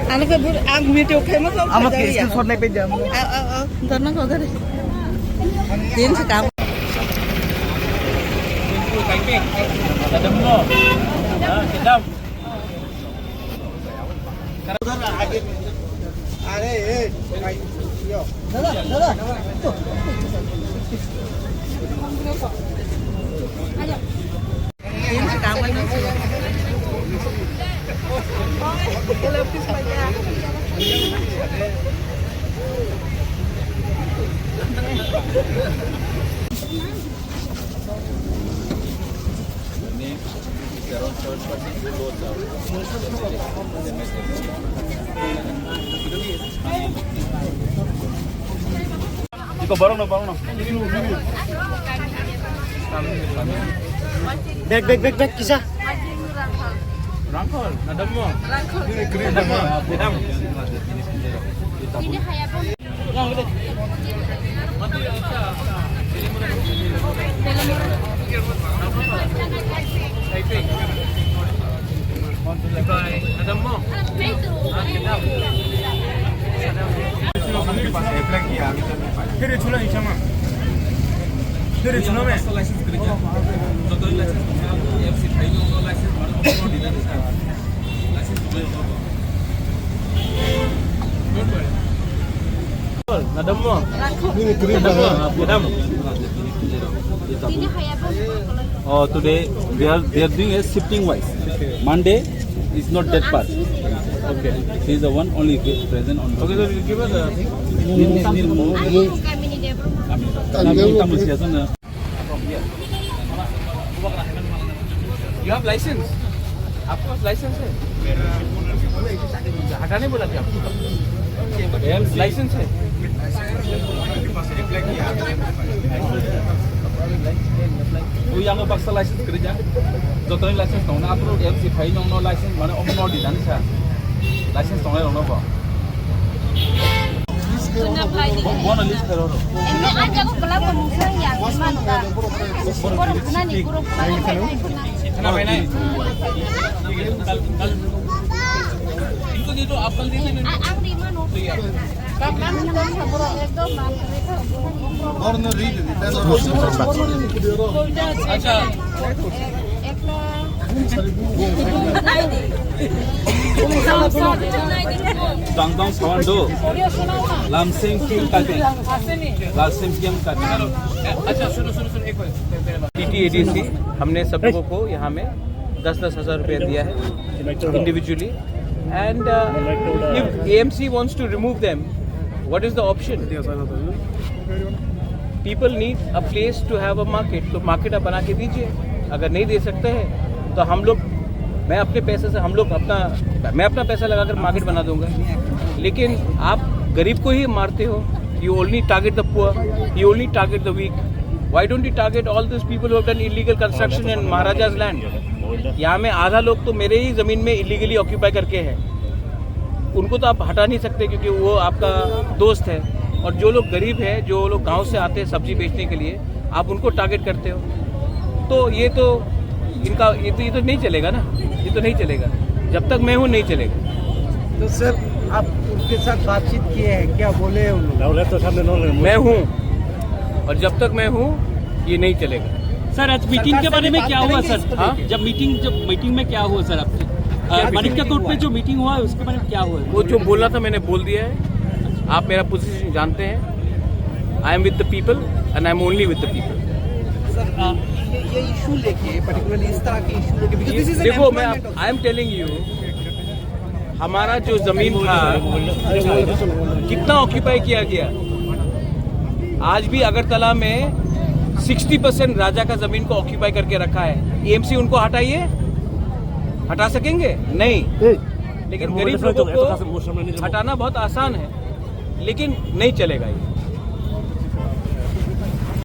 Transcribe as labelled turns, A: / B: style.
A: Ano ka bur ang video camera không?
B: Ama cái screenshot này bây giờ.
A: Tao nó có cái đi. Tiến sẽ cảm.
C: Ada mo. Kita.
A: Tiến sẽ cảm anh nó.
C: Iko barang na.
B: Back kisah.
C: Rangkol, nadam mo.
D: Ini kayak apa?
C: Nadam mo. Kiri chula isama. Kiri chula me. License kerja. Contoh license FC Thailand no license baru di sana. License juga. Nadam mo. Nadam.
D: Ini kayak apa?
E: Oh, today they are doing a shifting wise. Monday is not that part. Okay, he is the one only present on.
C: Okay, so give us a thing.
D: Aku bukan mini debro.
C: You have license? आपके पास licence है? हटाने बोला क्या आपको? Licence है? वो यहाँ में बक्सा licence kerja. Contohnya license tahun apa? MC Thai no license mana om no di dan sah. License tahun apa apa? Mana list karo?
D: Ini aja aku belak pemusang yang gimana enggak? Kurang pernah nih, kurang pernah.
C: Kenapa ini? Itu dia tu apel di sini.
D: Ang di mana? Kapan kita saburan itu
B: Orno read.
C: Acha. Dangdang Sawando. Lamsing Kim Kate. Lamsing Kim Kate. अच्छा सुनो एक minute TTADC हमने सब लोगों को यहाँ में 10-10 हज़ार रुपया दिया है individually and if AMC wants to remove them what is the option people need a place to have a market तो मार्केट आप बना के दीजिए अगर नहीं दे सकते हैं तो हम लोग मैं अपने पैसे से मैं अपना पैसा लगाकर मार्केट बना दूंगा लेकिन आप गरीब को ही मारते हो you only target the poor you only target the weak why don't you target all those people who have done illegal construction in Maharaja's land यहाँ में आधा लोग तो मेरे ही ज़मीन में इलीगली ऑक्यूपाई करके हैं उनको तो आप हटा नहीं सकते क्योंकि वो आपका दोस्त है और जो लोग गरीब हैं जो लोग गांव से आते हैं सब्जी बेचने के लिए आप उनको टारगेट करते हो तो ये तो नहीं चलेगा ना ये तो नहीं चलेगा जब तक मैं हूँ नहीं चलेगा
B: तो सर आप उनके साथ बातचीत किए हैं क्या बोले
C: मैं हूँ और जब तक मैं हूँ ये नहीं चलेगा
F: सर आज मीटिंग के बारे में क्या हुआ सर जब मीटिंग में क्या हुआ सर आपसे मानिका कोर्ट में जो मीटिंग हुआ है उसके बारे में क्या हुआ
C: वो जो बोलना था मैंने बोल दिया है आप मेरा पोजीशन जानते हैं I am with the people and I am only with the people
B: sir ये इशू लेके पर्टिकुलरली इस तरह के इशू लेके
C: देखो मैं आई एम टेलिंग यू हमारा जो जमीन था कितना ऑक्यूपाई किया गया आज भी अगरतला में 60% राजा का जमीन को ऑक्यूपाई करके रखा है एएमसी उनको हटा सकेंगे नहीं लेकिन गरीब लोगों को हटाना बहुत आसान है लेकिन नहीं चलेगा ये